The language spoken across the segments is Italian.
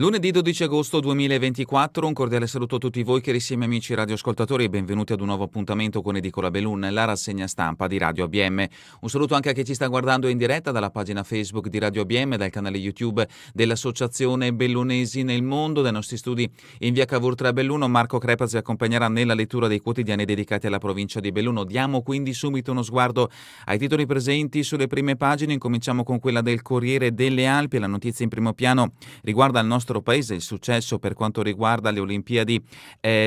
Lunedì 12 agosto 2024, un cordiale saluto a tutti voi carissimi amici radioascoltatori e benvenuti ad un nuovo appuntamento con Edicola Bellun, la rassegna stampa di Radio ABM. Un saluto anche a chi ci sta guardando in diretta dalla pagina Facebook di Radio ABM, dal canale YouTube dell'Associazione Bellunesi nel Mondo, dai nostri studi in via Cavour 3 a Belluno. Marco Crepaz vi accompagnerà nella lettura dei quotidiani dedicati alla provincia di Belluno. Diamo quindi subito uno sguardo ai titoli presenti sulle prime pagine. Incominciamo con quella del Corriere delle Alpi. La notizia in primo piano riguarda il nostro paese, il successo per quanto riguarda le Olimpiadi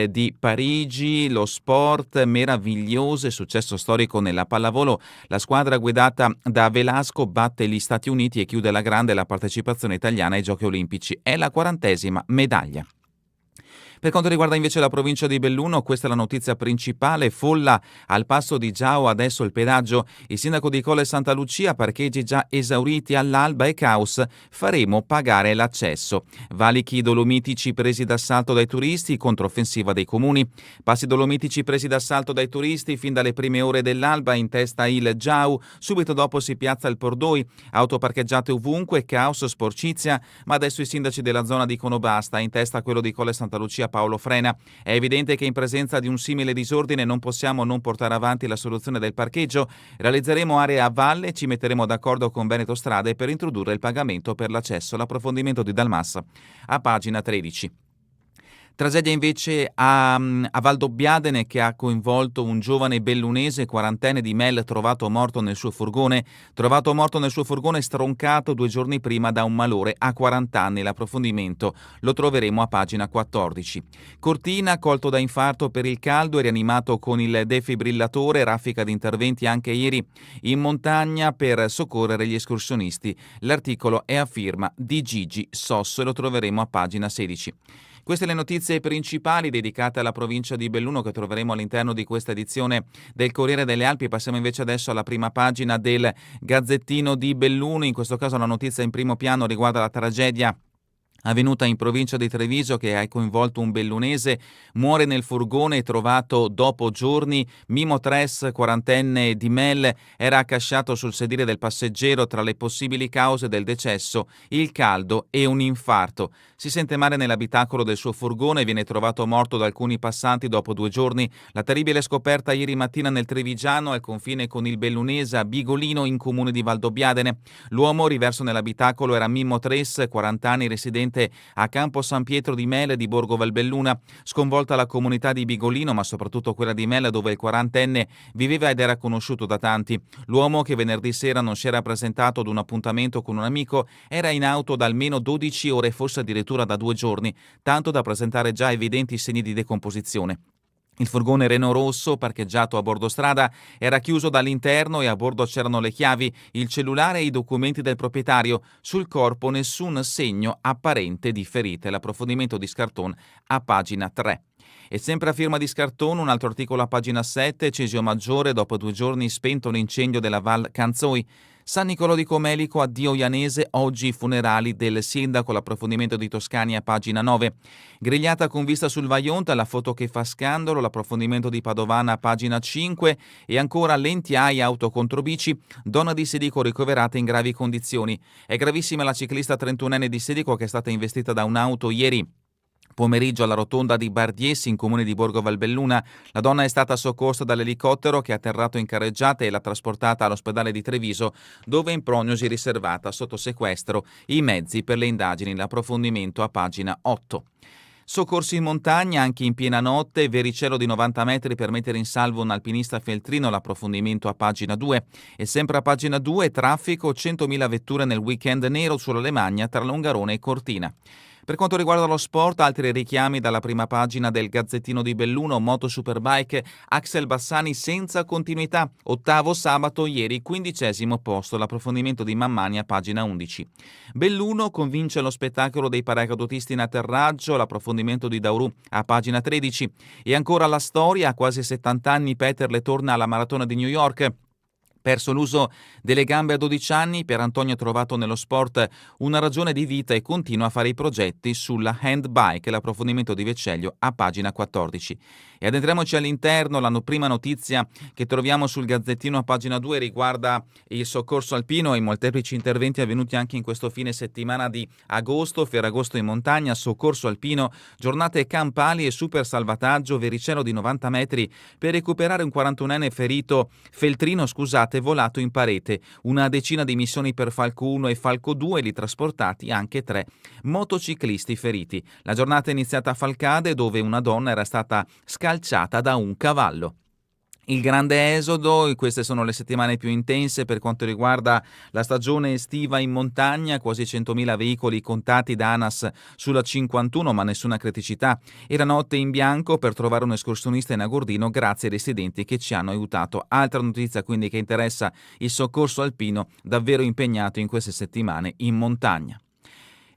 di Parigi, lo sport meraviglioso, successo storico nella pallavolo. La squadra guidata da Velasco batte gli Stati Uniti e chiude alla grande la partecipazione italiana ai Giochi Olimpici. È la 40ª medaglia. Per quanto riguarda invece la provincia di Belluno, questa è la notizia principale: folla al passo di Giao, adesso il pedaggio. Il sindaco di Colle Santa Lucia, parcheggi già esauriti all'alba e caos, faremo pagare l'accesso. Valichi dolomitici presi d'assalto dai turisti, controffensiva dei comuni. Passi dolomitici presi d'assalto dai turisti fin dalle prime ore dell'alba, in testa il Giao, subito dopo si piazza il Pordoi, auto parcheggiate ovunque, caos, sporcizia, ma adesso i sindaci della zona dicono basta, in testa quello di Colle Santa Lucia Paolo Frena. È evidente che in presenza di un simile disordine non possiamo non portare avanti la soluzione del parcheggio. Realizzeremo aree a valle e ci metteremo d'accordo con Veneto Strade per introdurre il pagamento per l'accesso. L'approfondimento di Dalmassa a pagina 13. Tragedia invece a Valdobbiadene, che ha coinvolto un giovane bellunese quarantenne di Mel trovato morto nel suo furgone stroncato 2 giorni prima da un malore a 40 anni. L'approfondimento lo troveremo a pagina 14. Cortina, colto da infarto per il caldo e rianimato con il defibrillatore, raffica di interventi anche ieri in montagna per soccorrere gli escursionisti. L'articolo è a firma di Gigi Sosso e lo troveremo a pagina 16. Queste le notizie principali dedicate alla provincia di Belluno che troveremo all'interno di questa edizione del Corriere delle Alpi. Passiamo invece adesso alla prima pagina del Gazzettino di Belluno. In questo caso la notizia in primo piano riguarda la tragedia avvenuta in provincia di Treviso che ha coinvolto un bellunese. Muore nel furgone trovato dopo giorni. Mimo Tres, quarantenne di Mel, era accasciato sul sedile del passeggero. Tra le possibili cause del decesso, il caldo e un infarto. Si sente male nell'abitacolo del suo furgone e viene trovato morto da alcuni passanti dopo 2 giorni. La terribile scoperta ieri mattina nel Trevigiano, al confine con il bellunese, a Bigolino, in comune di Valdobbiadene. L'uomo riverso nell'abitacolo era Mimmo Tres, 40 anni, residente a Campo San Pietro di Mel di Borgo Valbelluna. Sconvolta la comunità di Bigolino, ma soprattutto quella di Mel, dove il quarantenne viveva ed era conosciuto da tanti. L'uomo, che venerdì sera non si era presentato ad un appuntamento con un amico, era in auto da almeno 12 ore, forse addirittura da 2 giorni, tanto da presentare già evidenti segni di decomposizione. Il furgone Renault rosso, parcheggiato a bordo strada, era chiuso dall'interno e a bordo c'erano le chiavi, il cellulare e i documenti del proprietario. Sul corpo nessun segno apparente di ferite. L'approfondimento di Scarton a pagina 3. E sempre a firma di Scarton, un altro articolo a pagina 7, Cesio Maggiore, dopo 2 giorni spento l'incendio della Val Canzoi. San Nicolò di Comelico, addio Ianese, oggi i funerali del sindaco. L'approfondimento di Toscani a pagina 9. Grigliata con vista sul Vaionta, la foto che fa scandalo. L'approfondimento di Padovana a pagina 5. E ancora lentiaia, auto contro bici, donna di Sedico ricoverata in gravi condizioni. È gravissima la ciclista 31enne di Sedico che è stata investita da un'auto ieri pomeriggio alla rotonda di Bardiessi, in comune di Borgo Valbelluna. La donna è stata soccorsa dall'elicottero che ha atterrato in carreggiata e l'ha trasportata all'ospedale di Treviso, dove in prognosi riservata, sotto sequestro i mezzi per le indagini. L'approfondimento a pagina 8. Soccorsi in montagna anche in piena notte, vericello di 90 metri per mettere in salvo un alpinista feltrino. L'approfondimento a pagina 2. E sempre a pagina 2, traffico, 100.000 vetture nel weekend nero sull'Alemagna tra Longarone e Cortina. Per quanto riguarda lo sport, altri richiami dalla prima pagina del Gazzettino di Belluno. Moto Superbike, Axel Bassani senza continuità, 8º sabato, ieri 15° posto. L'approfondimento di Mammani a pagina 11. Belluno convince lo spettacolo dei paracadutisti in atterraggio. L'approfondimento di Dauru a pagina 13. E ancora la storia, a quasi 70 anni Peterle torna alla maratona di New York. Perso l'uso delle gambe a 12 anni, Pier Antonio ha trovato nello sport una ragione di vita e continua a fare i progetti sulla handbike, l'approfondimento di Vecellio a pagina 14. E addentriamoci all'interno, la prima notizia che troviamo sul Gazzettino a pagina 2 riguarda il soccorso alpino e i molteplici interventi avvenuti anche in questo fine settimana di agosto, Ferragosto in montagna, soccorso alpino, giornate campali e super salvataggio, Vericelo di 90 metri per recuperare un 41enne ferito, feltrino volato in parete, una decina di missioni per Falco 1 e Falco 2, li trasportati anche 3 motociclisti feriti. La giornata è iniziata a Falcade dove una donna era stata scalciata da un cavallo. Il grande esodo, queste sono le settimane più intense per quanto riguarda la stagione estiva in montagna, quasi 100.000 veicoli contati da ANAS sulla 51 ma nessuna criticità. Era notte in bianco per trovare un escursionista in Agordino grazie ai residenti che ci hanno aiutato. Altra notizia quindi che interessa il soccorso alpino davvero impegnato in queste settimane in montagna.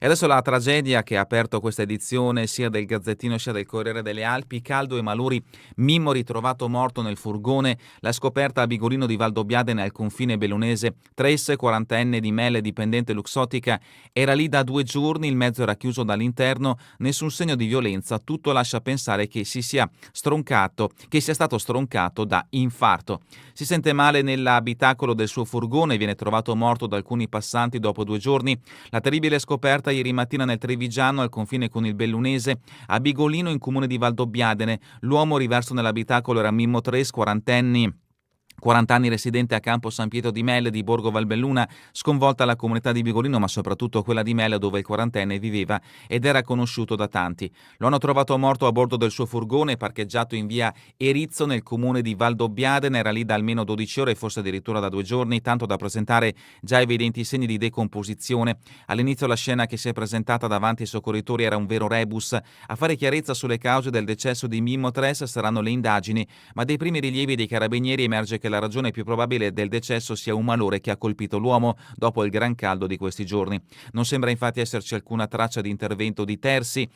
E adesso la tragedia che ha aperto questa edizione sia del Gazzettino sia del Corriere delle Alpi, caldo e maluri, Mimmo ritrovato morto nel furgone, la scoperta a Bigolino di Valdobbiadene al confine bellunese, Tres, 40enne di Melle, dipendente Luxottica, era lì da 2 giorni, il mezzo era chiuso dall'interno, nessun segno di violenza, tutto lascia pensare che sia stato stroncato da infarto. Si sente male nell'abitacolo del suo furgone, viene trovato morto da alcuni passanti dopo 2 giorni, la terribile scoperta ieri mattina nel Trevigiano al confine con il Bellunese, a Bigolino in comune di Valdobbiadene. L'uomo riverso nell'abitacolo era Mimmo Tres, 40 anni residente a Campo San Pietro di Melle di Borgo Valbelluna, sconvolta la comunità di Bigolino ma soprattutto quella di Melle dove il 40enne viveva ed era conosciuto da tanti. Lo hanno trovato morto a bordo del suo furgone parcheggiato in via Erizzo nel comune di Valdobbiadene, era lì da almeno 12 ore, forse addirittura da 2 giorni, tanto da presentare già evidenti segni di decomposizione. All'inizio la scena che si è presentata davanti ai soccorritori era un vero rebus. A fare chiarezza sulle cause del decesso di Mimmo Tres saranno le indagini, ma dai primi rilievi dei carabinieri emerge che la ragione più probabile del decesso sia un malore che ha colpito l'uomo dopo il gran caldo di questi giorni. Non sembra infatti esserci alcuna traccia di intervento di terzi.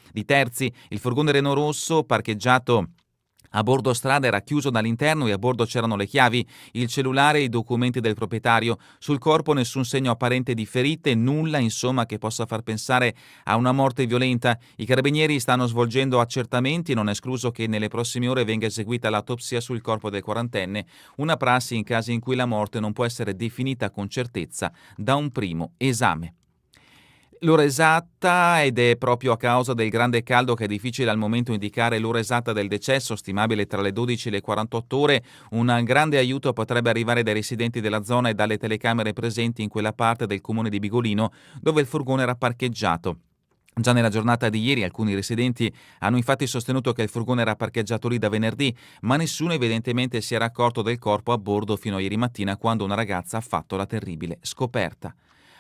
Il furgone Renault rosso parcheggiato a bordo strada era chiuso dall'interno e a bordo c'erano le chiavi, il cellulare e i documenti del proprietario. Sul corpo nessun segno apparente di ferite, nulla insomma che possa far pensare a una morte violenta. I carabinieri stanno svolgendo accertamenti, non è escluso che nelle prossime ore venga eseguita l'autopsia sul corpo del 40enne, una prassi in casi in cui la morte non può essere definita con certezza da un primo esame. L'ora esatta, ed è proprio a causa del grande caldo che è difficile al momento indicare l'ora esatta del decesso, stimabile tra le 12 e le 48 ore, un grande aiuto potrebbe arrivare dai residenti della zona e dalle telecamere presenti in quella parte del comune di Bigolino dove il furgone era parcheggiato. Già nella giornata di ieri alcuni residenti hanno infatti sostenuto che il furgone era parcheggiato lì da venerdì, ma nessuno evidentemente si era accorto del corpo a bordo fino a ieri mattina quando una ragazza ha fatto la terribile scoperta.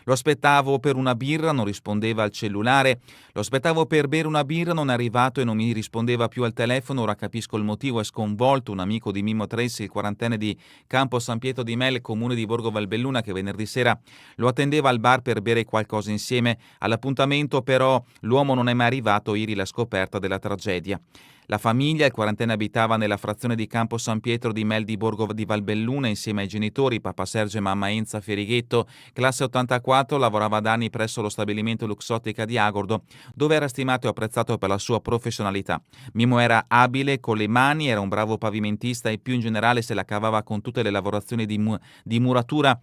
Lo aspettavo per una birra, non rispondeva al cellulare. Lo aspettavo per bere una birra, non è arrivato e non mi rispondeva più al telefono. Ora capisco il motivo, è sconvolto un amico di Mimmo Tracy, il 40enne di Campo San Pietro di Melle, comune di Borgo Valbelluna, che venerdì sera lo attendeva al bar per bere qualcosa insieme. All'appuntamento però l'uomo non è mai arrivato, ieri la scoperta della tragedia. La famiglia, il 40enne abitava nella frazione di Campo San Pietro di Mel di Borgo di Valbelluna insieme ai genitori, papà Sergio e mamma Enza Ferighetto, classe 84, lavorava da anni presso lo stabilimento Luxottica di Agordo, dove era stimato e apprezzato per la sua professionalità. Mimmo era abile con le mani, era un bravo pavimentista e più in generale se la cavava con tutte le lavorazioni di muratura,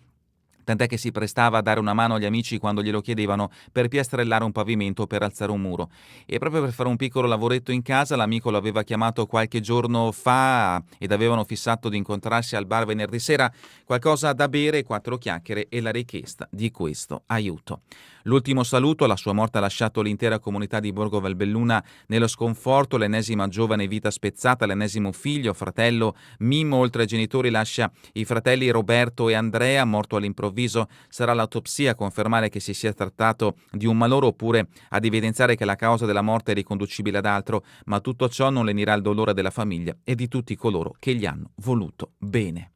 tant'è che si prestava a dare una mano agli amici quando glielo chiedevano per piastrellare un pavimento o per alzare un muro. E proprio per fare un piccolo lavoretto in casa l'amico lo aveva chiamato qualche giorno fa ed avevano fissato di incontrarsi al bar venerdì sera, qualcosa da bere, 4 chiacchiere e la richiesta di questo aiuto. L'ultimo saluto alla sua morte ha lasciato l'intera comunità di Borgo Valbelluna nello sconforto, l'ennesima giovane vita spezzata, l'ennesimo figlio, fratello. Mimmo, oltre ai genitori, lascia i fratelli Roberto e Andrea, morto all'improvviso. Sarà l'autopsia a confermare che si sia trattato di un malore oppure ad evidenziare che la causa della morte è riconducibile ad altro, ma tutto ciò non lenirà il dolore della famiglia e di tutti coloro che gli hanno voluto bene.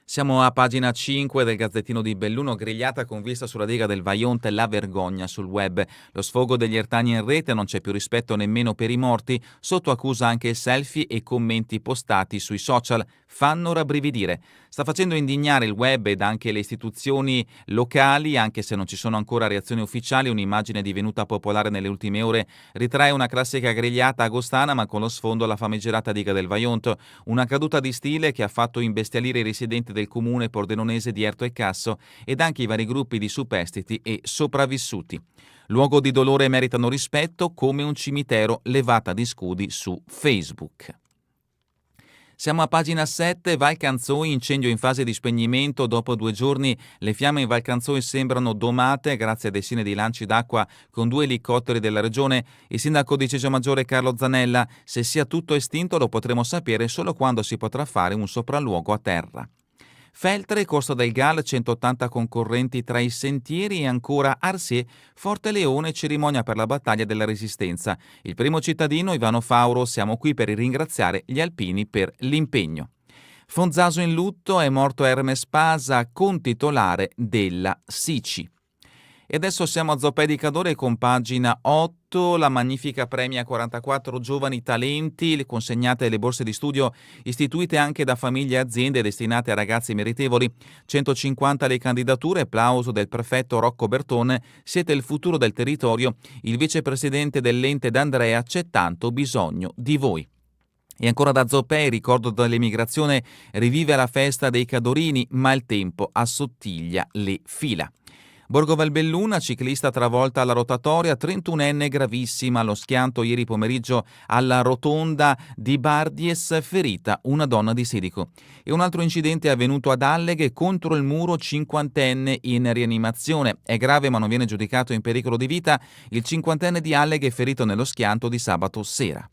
Siamo a pagina 5 del Gazzettino di Belluno, grigliata con vista sulla diga del Vajont, la vergogna sul web. Lo sfogo degli ertagni in rete, non c'è più rispetto nemmeno per i morti, sotto accusa anche selfie e commenti postati sui social. fanno rabbrividire. Sta facendo indignare il web ed anche le istituzioni locali, anche se non ci sono ancora reazioni ufficiali. Un'immagine divenuta popolare nelle ultime ore ritrae una classica grigliata agostana, ma con lo sfondo la famigerata diga del Vajont, una caduta di stile che ha fatto imbestialire i residenti del comune pordenonese di Erto e Casso ed anche i vari gruppi di superstiti e sopravvissuti. Luogo di dolore meritano rispetto come un cimitero, levata di scudi su Facebook. Siamo a pagina 7, Val Canzoi, incendio in fase di spegnimento. Dopo 2 giorni le fiamme in Val Canzoi sembrano domate grazie a decine di lanci d'acqua con 2 elicotteri della regione. Il sindaco di Cesio Maggiore Carlo Zanella: se sia tutto estinto lo potremo sapere solo quando si potrà fare un sopralluogo a terra. Feltre, Costa del Gal, 180 concorrenti tra i sentieri e ancora Arsier, Forte Leone, cerimonia per la battaglia della Resistenza. Il primo cittadino Ivano Fauro: siamo qui per ringraziare gli alpini per l'impegno. Fonzaso in lutto, è morto Hermes Pasa, contitolare della SICI. E adesso siamo a Zoopedica.org con pagina 8, la magnifica premia 44 giovani talenti, consegnate le borse di studio istituite anche da famiglie e aziende destinate a ragazzi meritevoli. 150 le candidature, applauso del prefetto Rocco Bertone: siete il futuro del territorio. Il vicepresidente dell'ente D'Andrea: c'è tanto bisogno di voi. E ancora da Zoopei, ricordo dell'emigrazione, rivive la festa dei Cadorini, ma il tempo assottiglia le fila. Borgo Valbelluna, ciclista travolta alla rotatoria, 31enne gravissima allo schianto ieri pomeriggio alla rotonda di Bardies, ferita una donna di Sedico. E un altro incidente è avvenuto ad Alleghe, contro il muro, 50enne in rianimazione. È grave ma non viene giudicato in pericolo di vita il 50enne di Alleghe ferito nello schianto di sabato sera.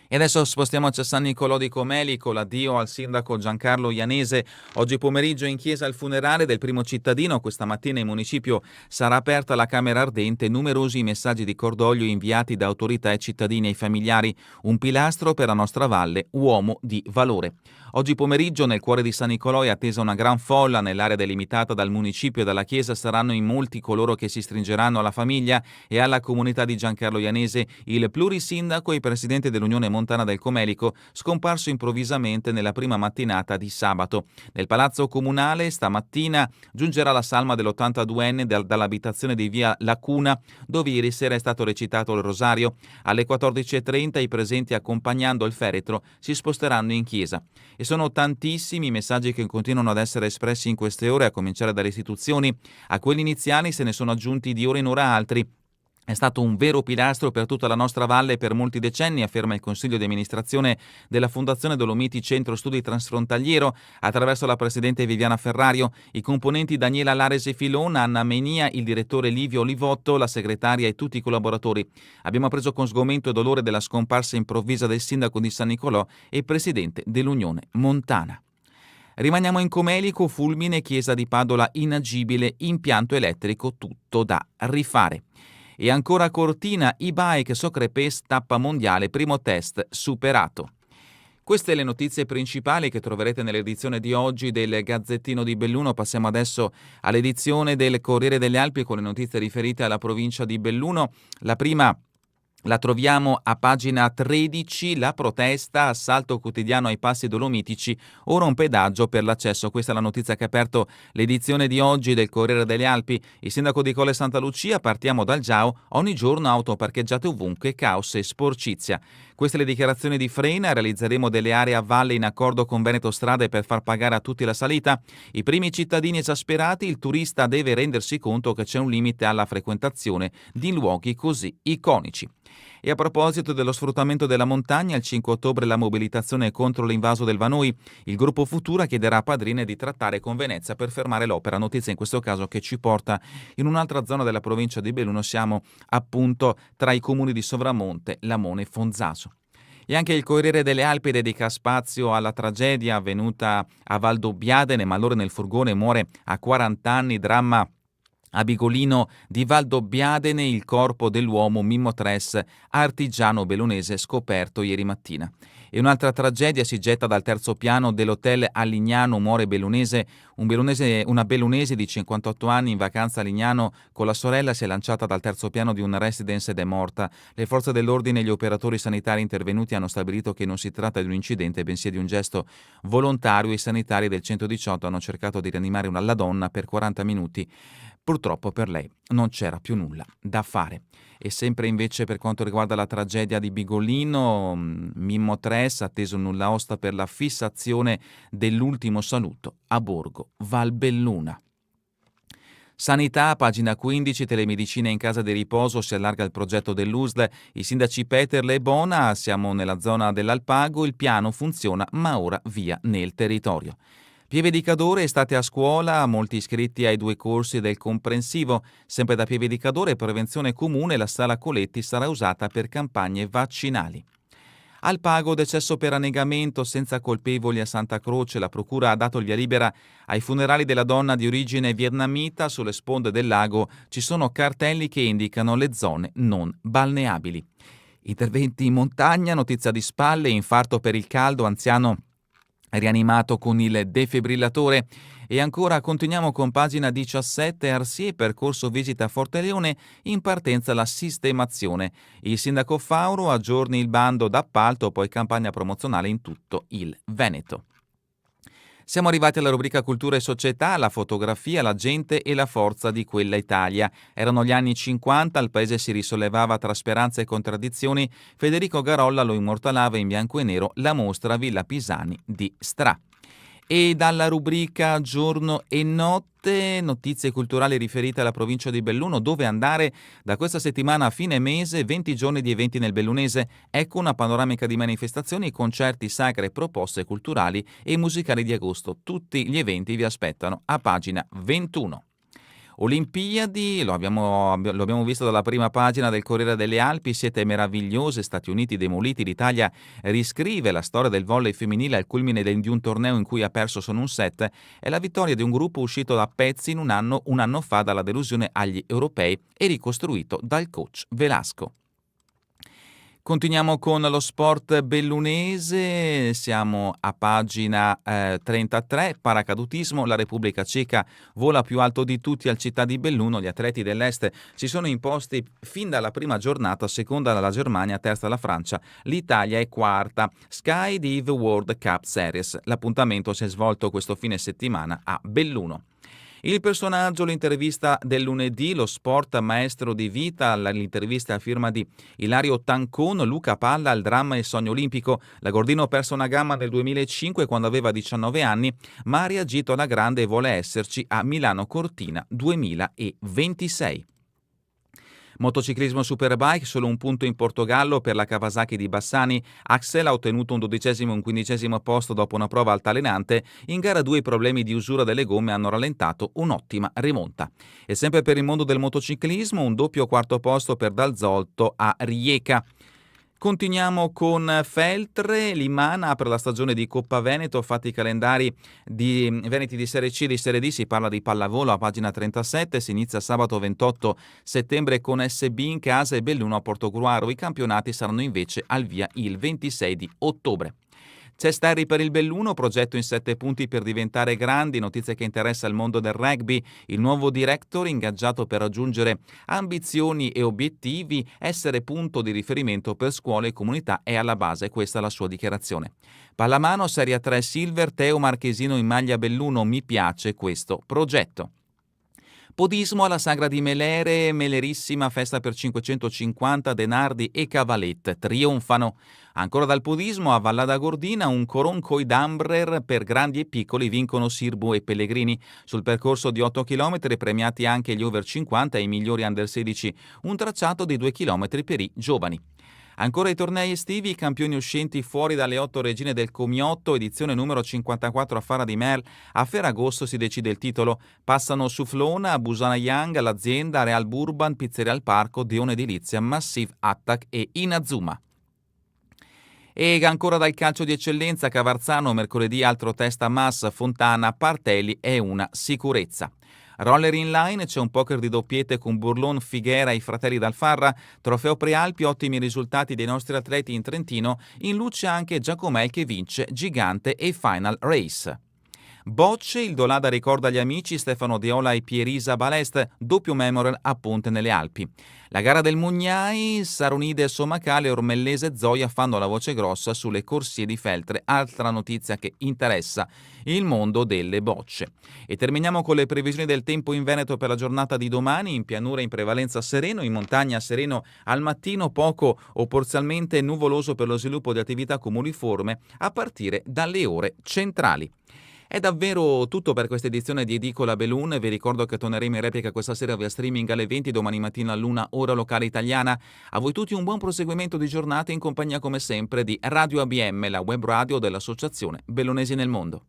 E adesso spostiamoci a San Nicolò di Comelico, l'addio al sindaco Giancarlo Ianese. Oggi pomeriggio in chiesa il funerale del primo cittadino. Questa mattina in municipio sarà aperta la Camera Ardente, numerosi messaggi di cordoglio inviati da autorità e cittadini ai familiari. Un pilastro per la nostra valle, uomo di valore. Oggi pomeriggio nel cuore di San Nicolò è attesa una gran folla. Nell'area delimitata dal municipio e dalla chiesa saranno in molti coloro che si stringeranno alla famiglia e alla comunità di Giancarlo Ianese, il plurisindaco e presidente dell'Unione Montana del Comelico, scomparso improvvisamente nella prima mattinata di sabato. Nel palazzo comunale stamattina giungerà la salma dell'82enne dall'abitazione di via Lacuna, dove ieri sera è stato recitato il rosario. Alle 14.30 i presenti, accompagnando il feretro, si sposteranno in chiesa. E sono tantissimi i messaggi che continuano ad essere espressi in queste ore, a cominciare dalle istituzioni. A quelli iniziali se ne sono aggiunti di ora in ora altri. È stato un vero pilastro per tutta la nostra valle per molti decenni, afferma il consiglio di amministrazione della Fondazione Dolomiti Centro Studi Transfrontaliero, attraverso la presidente Viviana Ferrario, i componenti Daniela Larese Filon, Anna Menia, il direttore Livio Olivotto, la segretaria e tutti i collaboratori. Abbiamo appreso con sgomento e dolore della scomparsa improvvisa del sindaco di San Nicolò e presidente dell'Unione Montana. Rimaniamo in Comelico, fulmine, chiesa di Padola inagibile, impianto elettrico tutto da rifare. E ancora Cortina, e-bike Socrepes, tappa mondiale, primo test superato. Queste le notizie principali che troverete nell'edizione di oggi del Gazzettino di Belluno. Passiamo adesso all'edizione del Corriere delle Alpi con le notizie riferite alla provincia di Belluno. La prima la troviamo a pagina 13, la protesta, assalto quotidiano ai passi dolomitici, ora un pedaggio per l'accesso. Questa è la notizia che ha aperto l'edizione di oggi del Corriere delle Alpi. Il sindaco di Colle Santa Lucia: partiamo dal Giao, ogni giorno auto parcheggiate ovunque, caos e sporcizia. Queste le dichiarazioni di Frena. Realizzeremo delle aree a valle in accordo con Veneto Strade per far pagare a tutti la salita. I primi cittadini esasperati, il turista deve rendersi conto che c'è un limite alla frequentazione di luoghi così iconici. E a proposito dello sfruttamento della montagna, il 5 ottobre la mobilitazione contro l'invaso del Vanoi. Il gruppo Futura chiederà a Padrine di trattare con Venezia per fermare l'opera. Notizia in questo caso che ci porta in un'altra zona della provincia di Belluno. Siamo appunto tra i comuni di Sovramonte, Lamone e Fonzaso. E anche il Corriere delle Alpi dedica spazio alla tragedia avvenuta a Valdobbiadene. Malore nel furgone, muore a 40 anni, dramma a Bigolino di Valdobbiadene, il corpo dell'uomo Mimmo Tres, artigiano bellunese, scoperto ieri mattina. E un'altra tragedia si getta dal terzo piano dell'hotel a Lignano, muore una bellunese di 58 anni in vacanza a Lignano con la sorella si è lanciata dal terzo piano di un residence ed è morta. Le forze dell'ordine e gli operatori sanitari intervenuti hanno stabilito che non si tratta di un incidente, bensì di un gesto volontario. I sanitari del 118 hanno cercato di rianimare la donna per 40 minuti. Purtroppo per lei non c'era più nulla da fare. E sempre invece per quanto riguarda la tragedia di Bigolino, Mimmo Tres atteso nulla osta per la fissazione dell'ultimo saluto a Borgo Valbelluna. Sanità, pagina 15, telemedicina in casa di riposo, si allarga il progetto dell'USL, i sindaci Peterle e Bona, siamo nella zona dell'Alpago, il piano funziona ma ora via nel territorio. Pieve di Cadore, estate a scuola, molti iscritti ai 2 corsi del comprensivo. Sempre da Pieve di Cadore, prevenzione comune, la sala Coletti sarà usata per campagne vaccinali. Alpago, decesso per annegamento senza colpevoli a Santa Croce, la procura ha dato il via libera ai funerali della donna di origine vietnamita. Sulle sponde del lago ci sono cartelli che indicano le zone non balneabili. Interventi in montagna, notizia di spalle, infarto per il caldo, anziano rianimato con il defibrillatore. E ancora continuiamo con pagina 17, Arsie, percorso visita a Forteleone, in partenza la sistemazione. Il sindaco Fauro aggiorni il bando d'appalto, poi campagna promozionale in tutto il Veneto. Siamo arrivati alla rubrica Cultura e Società, la fotografia, la gente e la forza di quella Italia. Erano gli anni 50, il paese si risollevava tra speranze e contraddizioni. Federico Garolla lo immortalava in bianco e nero, la mostra Villa Pisani di Stra. E dalla rubrica Giorno e Notte, notizie culturali riferite alla provincia di Belluno, dove andare da questa settimana a fine mese, 20 giorni di eventi nel bellunese. Ecco una panoramica di manifestazioni, concerti, sagre, proposte culturali e musicali di agosto. Tutti gli eventi vi aspettano a pagina 21. Olimpiadi, lo abbiamo visto dalla prima pagina del Corriere delle Alpi, siete meravigliose, Stati Uniti demoliti, l'Italia riscrive la storia del volley femminile al culmine di un torneo in cui ha perso solo un set, è la vittoria di un gruppo uscito da pezzi in un anno fa dalla delusione agli europei e ricostruito dal coach Velasco. Continuiamo con lo sport bellunese, siamo a pagina 33, paracadutismo, la Repubblica Ceca vola più alto di tutti al Città di Belluno, gli atleti dell'Est si sono imposti fin dalla prima giornata, seconda la Germania, terza la Francia, l'Italia è quarta. Sky Dive World Cup Series, l'appuntamento si è svolto questo fine settimana a Belluno. Il personaggio, l'intervista del lunedì, lo sport maestro di vita, l'intervista a firma di Ilario Tancon, Luca Palla, il dramma e il sogno olimpico. L'Agordino perse una gamma nel 2005 quando aveva 19 anni, ma ha reagito alla grande e vuole esserci a Milano Cortina 2026. Motociclismo Superbike, solo un punto in Portogallo per la Kawasaki di Bassani. Axel ha ottenuto un 12° e un 15° posto dopo una prova altalenante. In gara 2 i problemi di usura delle gomme hanno rallentato un'ottima rimonta. E sempre per il mondo del motociclismo, un doppio 4° posto per Dal Zolto a Rijeka. Continuiamo con Feltre, Limana apre la stagione di Coppa Veneto, fatti i calendari di Veneti di Serie C e di Serie D, si parla di pallavolo a pagina 37, si inizia sabato 28 settembre con SB in casa e Belluno a Portogruaro, i campionati saranno invece al via il 26 di ottobre. C'è Sterri per il Belluno, progetto in 7 punti per diventare grandi, notizia che interessa il mondo del rugby, il nuovo director ingaggiato per raggiungere ambizioni e obiettivi, essere punto di riferimento per scuole e comunità è alla base, questa è la sua dichiarazione. Pallamano, Serie 3 Silver, Teo Marchesino in maglia Belluno, mi piace questo progetto. Podismo alla Sagra di Melere, Melerissima, festa per 550, Denardi e Cavalet trionfano. Ancora dal podismo a Vallada Gordina, un coronco d'Ambrer per grandi e piccoli vincono Sirbu e Pellegrini. Sul percorso di 8 km premiati anche gli over 50 e i migliori under 16, un tracciato di 2 km per i giovani. Ancora i tornei estivi, i campioni uscenti fuori dalle 8 regine del Comiotto, edizione numero 54 a Fara di Merl. A Ferragosto si decide il titolo. Passano Suflona, Busana Young, l'Azienda, Real Burban, Pizzeria al Parco, Deone Edilizia, Massive Attack e Inazuma. E ancora dal calcio di eccellenza, Cavarzano, mercoledì altro test a Mas, Fontana, Partelli è una sicurezza. Roller in line, c'è un poker di doppiette con Burlon, Figuera e i fratelli Dalfarra, trofeo Prealpi, ottimi risultati dei nostri atleti in Trentino, in luce anche Giacomel che vince Gigante e Final Race. Bocce, il Dolada ricorda gli amici Stefano Deola e Pierisa Balest, doppio memorial a Ponte nelle Alpi. La gara del Mugnai, Saronide Somacale e Ormellese Zoia fanno la voce grossa sulle corsie di Feltre, altra notizia che interessa il mondo delle bocce. E terminiamo con le previsioni del tempo in Veneto per la giornata di domani: in pianura in prevalenza sereno, in montagna sereno al mattino, poco o parzialmente nuvoloso per lo sviluppo di attività cumuliforme a partire dalle ore centrali. È davvero tutto per questa edizione di Edicola Belun. Vi ricordo che torneremo in replica questa sera via streaming alle 20, domani mattina all'1 ora locale italiana. A voi tutti un buon proseguimento di giornata in compagnia come sempre di Radio ABM, la web radio dell'Associazione Bellunesi nel Mondo.